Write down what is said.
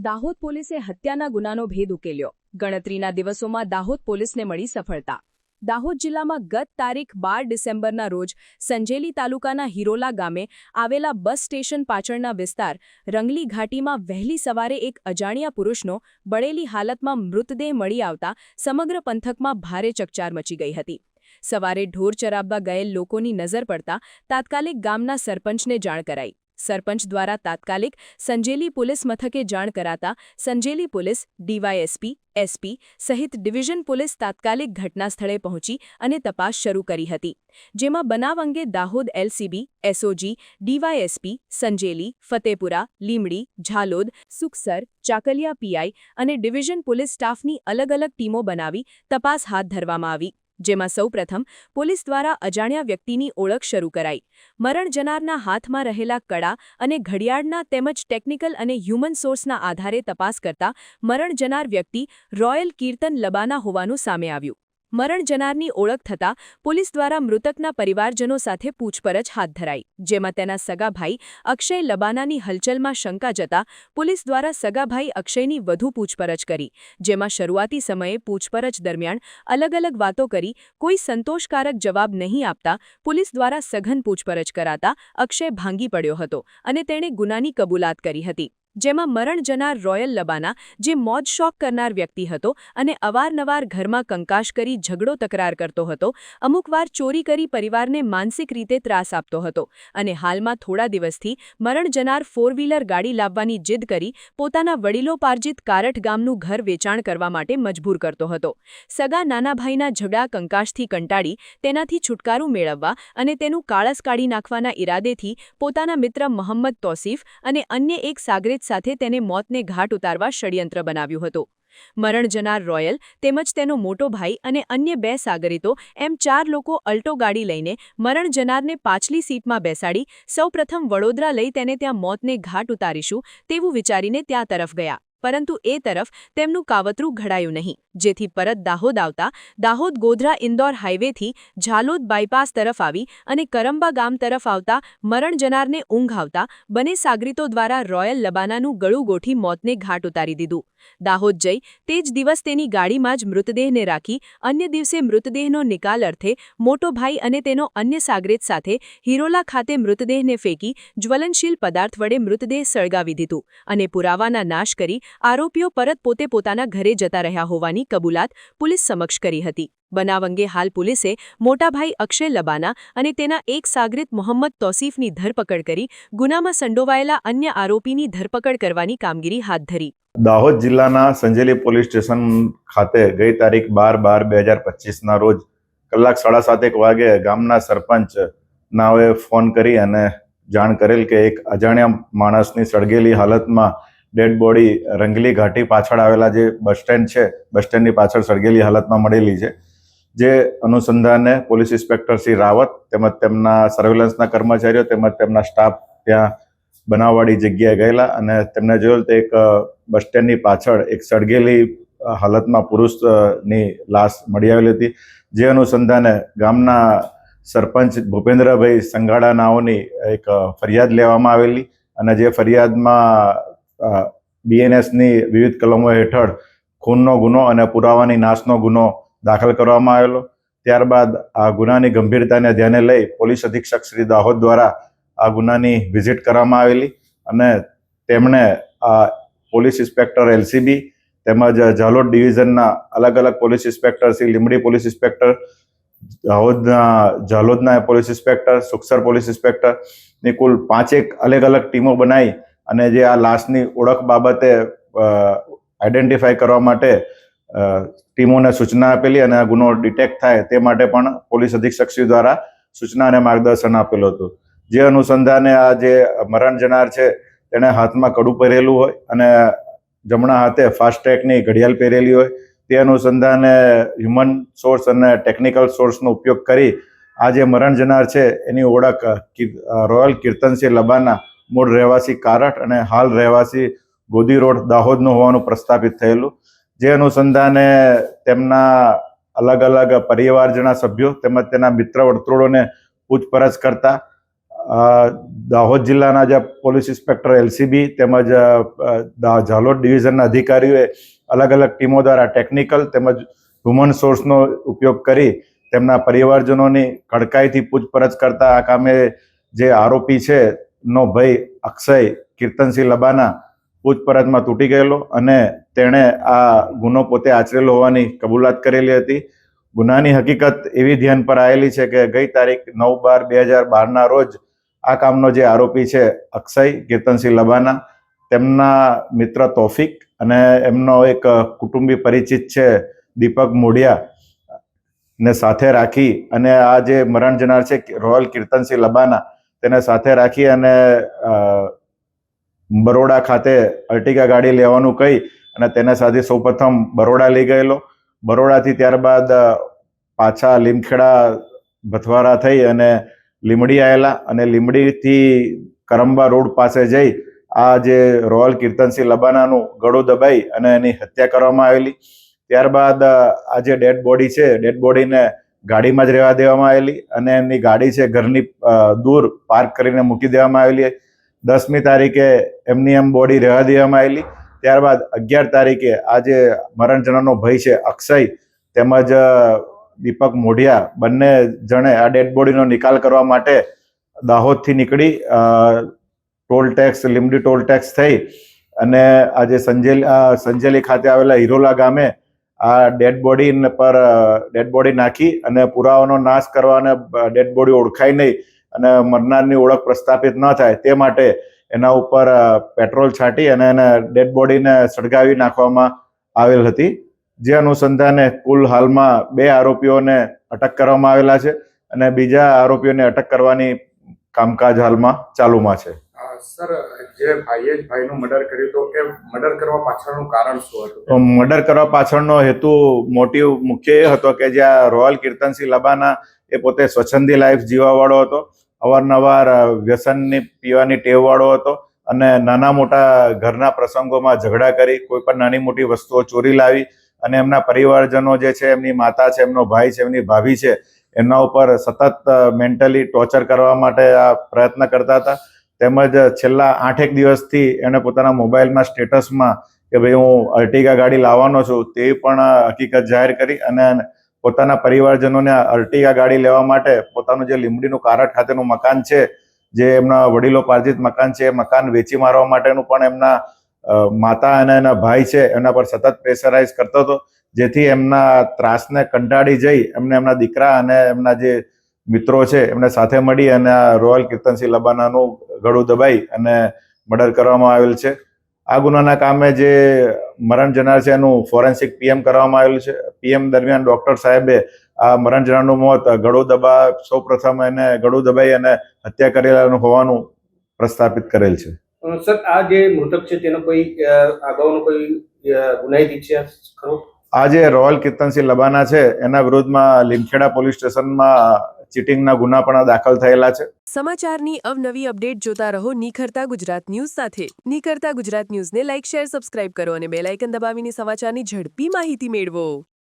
દાહોદ પોલીસે હત્યાના ગુનાનો ભેદ ઉકેલ્યો। ગણતરીના દિવસોમાં દાહોદ પોલીસને મળી સફળતા। દાહોદ જિલ્લામાં ગત તારીખ 12 ડિસેમ્બરના રોજ સંજેલી તાલુકાના હિરોલા ગામે આવેલા બસ સ્ટેશન પાછળના વિસ્તાર રંગલી ઘાટીમાં વહેલી સવારે એક અજાણ્યા પુરુષનો બળેલી હાલતમાં મૃતદેહ મળી આવતા સમગ્ર પંથકમાં ભારે ચકચાર મચી ગઈ હતી। સવારે ઢોર ચરાવવા ગયેલ લોકોની નજર પડતા તાત્કાલિક ગામના સરપંચને જાણ કરાઈ। સરપંચ દ્વારા તાત્કાલિક સંજેલી પોલીસ મથકે જાણ કરાતા સંજેલી પોલીસ, ડીવાયએસપી, એસપી સહિત ડિવિઝન પોલીસ તાત્કાલિક ઘટના સ્થળે પહોંચી અને તપાસ શરૂ કરી હતી, જેમાં બનાવ અંગે Dahod LCB, SOG, DYSP, Sanjeli, Fatepura, Limdi, Zalod, Sukhsar, Chakaliya PI અને ડિવિઝન પોલીસ સ્ટાફની અલગ અલગ ટીમો બનાવી તપાસ હાથ ધરવામાં આવી, જેમાં સૌપ્રથમ પોલીસ દ્વારા અજાણ્યા વ્યક્તિની ઓળખ શરૂ કરાઈ। મરણ જનારના હાથમાં રહેલા કડા અને ઘડિયાળના તેમજ ટેકનિકલ અને હ્યુમન સોર્સના આધારે તપાસ કરતા મરણ જનાર વ્યક્તિ રોયલ કીર્તન લબાના હોવાનું સામે આવ્યું। મરણ જનારની ઓળખ થતાં પોલીસ દ્વારા મૃતકના પરિવારજનો સાથે પૂછપરછ હાથ ધરાઈ, જેમાં તેના સગા ભાઈ અક્ષય લબાનાની હલચલમાં શંકા જતા પોલીસ દ્વારા સગા ભાઈ અક્ષયની વધુ પૂછપરછ કરી, જેમાં શરૂઆતી સમયે પૂછપરછ દરમિયાન અલગ અલગ વાતો કરી કોઈ સંતોષકારક જવાબ નહીં આપતા પોલીસ દ્વારા સઘન પૂછપરછ કરાતા અક્ષય ભાંગી પડ્યો હતો અને તેણે ગુનાની કબૂલાત કરી હતી, જેમાં મરણ જનાર રોયલ લબાના જે મોજ શોખ કરનાર વ્યક્તિ હતો અને અવારનવાર ઘરમાં કંકાશ કરી ઝઘડો તકરાર કરતો હતો, અમુકવાર ચોરી કરી પરિવારને માનસિક રીતે ત્રાસ આપતો હતો અને હાલમાં થોડા દિવસથી મરણ જનાર 4-વ્હીલર ગાડી લાવવાની જીદ કરી પોતાના વડીલોપાર્જિત કારઠ ગામનું ઘર વેચાણ કરવા માટે મજબૂર કરતો હતો। સગા નાના ભાઈના ઝઘડા કંકાશથી કંટાળી તેનાથી છુટકારો મેળવવા અને તેનું કાળસ કાઢી નાખવાના ઈરાદેથી પોતાના મિત્ર મોહમ્મદ તૌસીફ અને અન્ય એક સાગરેત સાથે તેને મોતને ઘાટ ઉતારવા ષડયંત્ર બનાવ્યું હતું। મરણ જનાર રોયલ તેમજ તેનો મોટો ભાઈ અને અન્ય 2 સાગરીતો એમ 4 લોકો અલ્ટો ગાડી લઈને મરણ જનારને પાછલી સીટમાં બેસાડી સૌપ્રથમ વડોદરા લઈ તેને ત્યાં મોતને ઘાટ ઉતારીશું તેવું વિચારીને ત્યાં તરફ ગયા, પરંતુ એ તરફ તેમનું કાવતરું ઘડાયું નહીં, જેથી પરત દાહોદ આવતા દાહોદ ગોધરા ઇન્દોર હાઈવેથી ઝાલોદ બાયપાસ તરફ આવી અને કરંબા ગામ તરફ આવતા મરણ જનારને ઊંઘ આવતા બંને સાગરીતો દ્વારા રોયલ લબાનાનું ગળું ગોઠી મોતને ઘાટ ઉતારી દીધું। દાહોદ જઈ તે જ દિવસ તેની ગાડીમાં જ મૃતદેહને રાખી અન્ય દિવસે મૃતદેહનો નિકાલ અર્થે મોટો ભાઈ અને તેનો અન્ય સાગરેત સાથે હિરોલા ખાતે મૃતદેહને ફેંકી જ્વલનશીલ પદાર્થ વડે મૃતદેહ સળગાવી દીધું અને પુરાવાના નાશ કરી આરોપીઓ પરત પોતે પોતાના ઘરે જતા રહ્યા હોવાની કબૂલાત પોલીસ સમક્ષ કરી હતી। બનાવ અંગે હાલ પોલીસે મોટા ભાઈ અક્ષય લબાના અને તેના એક સાગરીત મોહમ્મદ તૌસીફની ધરપકડ કરી ગુનામાં સંડોવાયેલા અન્ય આરોપીની ધરપકડ કરવાની કામગીરી હાથ ધરી। દાહોદ જિલ્લાના સંજેલી પોલીસ સ્ટેશન ખાતે ગઈ તારીખ 12/12/2025ના રોજ કલાક 7:30 વાગે ગામના સરપંચ નાઓએ ફોન કરી અને જાણ કરેલ કે એક અજાણ્યા માણસની સળગેલી હાલતમાં ડેડ બોડી રંગલી ઘાટી પાછળ આવેલા જે બસ સ્ટેન્ડ છે, બસ સ્ટેન્ડની પાછળ સળગેલી હાલતમાં મળેલી છે, જે અનુસંધાને પોલીસ ઇન્સ્પેક્ટર શ્રી રાવત તેમજ તેમના સર્વેલન્સના કર્મચારીઓ તેમજ તેમના સ્ટાફ ત્યાં બનાવવાળી જગ્યાએ ગયેલા અને તેમને જોયેલ તો એક બસ સ્ટેન્ડની પાછળ એક સળગેલી હાલતમાં પુરુષની લાશ મળી આવેલી હતી, જે અનુસંધાને ગામના સરપંચ ભૂપેન્દ્રભાઈ સંઘાડા નાઓની એક ફરિયાદ લેવામાં આવેલી અને જે ફરિયાદમાં બીએનએસની વિવિધ કલમો હેઠળ ખૂનનો ગુનો અને પુરાવાની નાશનો ગુનો દાખલ કરવામાં આવેલો। ત્યારબાદ આ ગુનાની ગંભીરતાને ધ્યાને લઈ પોલીસ અધિક્ષક શ્રી દાહોદ દ્વારા આ ગુનાની વિઝિટ કરવામાં આવેલી અને તેમણે પોલીસ ઇન્સ્પેક્ટર એલસીબી તેમજ ઝાલોદ ડિવિઝનના અલગ અલગ police inspector Shri Limdi police inspector, ઝાલોદના પોલીસ ઇન્સ્પેક્ટર, સુખસર પોલીસ ઇન્સ્પેક્ટરની કુલ 5 અલગ અલગ ટીમો બનાવી અને જે આ લાશની ઓળખ બાબતે આઈડેન્ટિફાઈ કરવા માટે ટીમોને સૂચના આપેલી અને આ ગુનો ડિટેક્ટ થાય તે માટે પણ પોલીસ અધિક્ષકશ્રી દ્વારા સૂચના અને માર્ગદર્શન આપેલું હતું, જે અનુસંધાને આ જે મરણ જનાર છે તેણે હાથમાં કડું પહેરેલું હોય અને જમણા હાથે ફાસ્ટ ટ્રેકની ઘડિયાળ પહેરેલી હોય, તે અનુસંધાને હ્યુમન સોર્સ અને ટેકનિકલ સોર્સનો ઉપયોગ કરી આ જે મરણ જનાર છે એની ઓળખ રોયલ કીર્તનસિંહ લબાના મૂળ રહેવાસી કારઠ અને હાલ રહેવાસી ગોદી રોડ દાહોદનું હોવાનું પ્રસ્થાપિત થયેલું, જે અનુસંધાને તેમના અલગ અલગ પરિવારજના સભ્યો તેમજ તેના મિત્ર વર્તુળોને પૂછપરછ કરતા દાહોદ જિલ્લાના જે પોલીસ ઇન્સ્પેક્ટર એલસીબી તેમજ ઝાલોદ ડિવિઝનના અધિકારીઓએ અલગ અલગ ટીમો દ્વારા ટેકનિકલ તેમજ હ્યુમન સોર્સનો ઉપયોગ કરી તેમના પરિવારજનોની કડકાઈથી પૂછપરછ કરતા આ કામે જે આરોપી છે નો ભાઈ અક્ષય કીર્તનસિંહ લબાના પૂછપરછમાં તૂટી ગયેલો અને તેણે આ ગુનો પોતે આચરેલો હોવાની કબૂલાત કરેલી હતી. ગુનાની હકીકત એવી ધ્યાન પર આવેલી છે કે ગઈ તારીખ 9/12/2012ના રોજ આ કામનો જે આરોપી છે અક્ષય કીર્તનસિંહ લબાના, તેમના મિત્ર તોફિક અને એમનો એક કુટુંબી પરિચિત છે દીપક મોઢિયા ને સાથે રાખી અને આ જે મરણ જનાર છે રોયલ કીર્તનસિંહ લબાના તેને સાથે રાખી અને બરોડા ખાતે અર્ટિગા ગાડી લેવાનું કહી અને તેના સાથે સૌપ્રથમ બરોડા લઈ ગયેલો. બરોડાથી ત્યારબાદ પાછા લીમખેડા ભથવારા થઈ અને લીમડી આવેલા અને લીમડીથી કરંબા રોડ પાસે જઈ આ જે રોયલ કીર્તનસિંહ લબાનાનું ગળું દબાઈ અને એની હત્યા કરવામાં આવેલી. ત્યારબાદ આ જે ડેડ બોડી છે, ડેડ બોડીને ગાડીમાં જ રહેવા દેવામાં આવેલી અને એમની ગાડી છે ઘરની દૂર પાર્ક કરીને મૂકી દેવામાં આવેલી. 10મી તારીખે એમની એમ બોડી રહેવા દેવામાં આવેલી. ત્યારબાદ 11 તારીખે આ જે મરણ જનારનો ભાઈ છે અક્ષય તેમજ દીપક મોઢિયા બંને જણે આ ડેડ બોડીનો નિકાલ કરવા માટે દાહોદથી નીકળી toll tax Limdi toll tax થઈ અને આજે સંજેલી ખાતે આવેલા હિરોલા ગામે આ ડેડ બોડી નાખી અને પુરાવાનો નાશ કરવા અને ડેડ બોડી ઓળખાય નહીં અને મરનારની ઓળખ પ્રસ્થાપિત ન થાય તે માટે એના ઉપર પેટ્રોલ છાંટી અને એને ડેડ બોડીને સળગાવી નાખવામાં આવેલ હતી. જે અનુસંધાને કુલ હાલમાં 2 આરોપીઓને અટક કરવામાં આવેલા છે અને બીજા આરોપીઓને અટક કરવાની કામકાજ હાલમાં ચાલુમાં છે. સર, જે ભાઈએ જ ભાઈનું મર્ડર કર્યું તો એ મર્ડર કરવા પાછળનું કારણ શું હતું? મર્ડર કરવા પાછળનો હેતુ મુખ્ય એ હતો કે જ્યાં રોયલ કીર્તનસિંહ લબાના એ પોતે સ્વચ્છંદી લાઈફ જીવવાવાળો હતો, અવારનવાર વ્યસનની પીવાની ટેવવાળો હતો અને નાના મોટા ઘરના પ્રસંગોમાં ઝઘડા કરી કોઈ પણ નાની મોટી વસ્તુઓ ચોરી લાવી અને એમના પરિવારજનો જે છે, એમની માતા છે, એમનો ભાઈ છે, એમની ભાભી છે, એમના ઉપર સતત મેન્ટલી ટોર્ચર કરવા માટે આ પ્રયત્ન કરતા હતા. તેમજ છેલ્લા 8 દિવસથી એણે પોતાના મોબાઈલમાં સ્ટેટસમાં કે ભાઈ હું અર્ટિગા ગાડી લાવવાનો છું તે પણ હકીકત જાહેર કરી અને પોતાના પરિવારજનોને અર્ટિગા ગાડી લેવા માટે પોતાનું જે લીમડીનું કારટ ખાતેનું મકાન છે, જે એમના વડીલો પાર્જિત મકાન છે, એ મકાન વેચી મારવા માટેનું પણ એમના માતા અને એના ભાઈ છે એમના પર સતત પ્રેશરાઇઝ કરતો હતો, જેથી એમના ત્રાસને કંટાળી જઈ એમને એમના દીકરા અને એમના જે મિત્રો છે એમને સાથે મળી અને આ રોયલ કીર્તનસિંહ લબાનાનું ગળું દબાઈ અને મર્ડર કરવામાં આવેલ છે. આ ગુનાના કામે જે મરણ જનાર છે એનું ફોરેન્સિક પીએમ કરવામાં આવેલું છે. પીએમ દરમિયાન ડોક્ટર સાહેબે આ મરણ જનારનું મોત સૌપ્રથમ એને ગળું દબાઈ અને હત્યા કરેલાનું હોવાનું પ્રસ્થાપિત કરેલ છે. સર, આ જે મૃતક છે તેનો કોઈ અગાઉનો કોઈ ગુનાહિત ઇતિહાસ ખરો? આ જે રોયલ કીર્તનસિંહ લબાના છે એના વિરુદ્ધમાં લીમખેડા પોલીસ સ્ટેશનમાં ચીટિંગના ગુના પણ દાખલ થયેલા છે. સમાચારની અવનવી અપડેટ જોતા રહો નિખરતા ગુજરાત ન્યૂઝ સાથે. નિખરતા ગુજરાત ન્યૂઝને લાઇક, શેર, સબસ્ક્રાઇબ કરો અને બેલ આઇકન દબાવીને સમાચારની ઝડપી માહિતી મેળવો.